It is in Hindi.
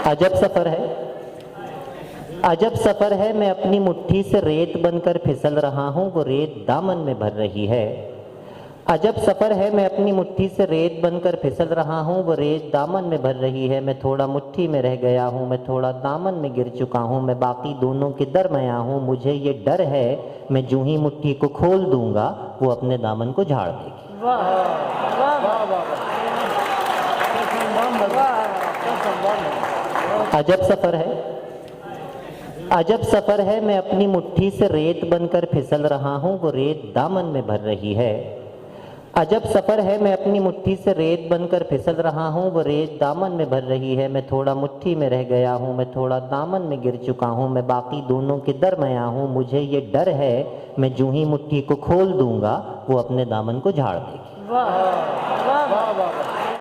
अजब सफर है, अजब सफर है, मैं अपनी मुट्ठी से रेत बनकर फिसल रहा हूँ, वो रेत दामन में भर रही है। अजब सफर है, मैं अपनी मुट्ठी से रेत बनकर फिसल रहा हूँ, वो रेत दामन में भर रही है। मैं थोड़ा मुट्ठी में रह गया हूँ, मैं थोड़ा दामन में गिर चुका हूँ, मैं बाकी दोनों के दरमियाँ हूँ। मुझे ये डर है, मैं जूं ही मुट्ठी को खोल दूंगा, वो अपने दामन को झाड़ देगी। अजब सफर है, अजब सफर है, मैं अपनी मुट्ठी से रेत बनकर फिसल रहा हूँ, वो रेत दामन में भर रही है। अजब सफर है, मैं अपनी मुट्ठी से रेत बनकर फिसल रहा हूँ, वो रेत दामन में भर रही है। मैं थोड़ा मुट्ठी में रह गया हूँ, मैं थोड़ा दामन में गिर चुका हूँ, मैं बाकी दोनों के दरमियाँ हूँ। मुझे ये डर है, मैं जूं ही मुट्ठी को खोल दूंगा, वो अपने दामन को झाड़ देगी।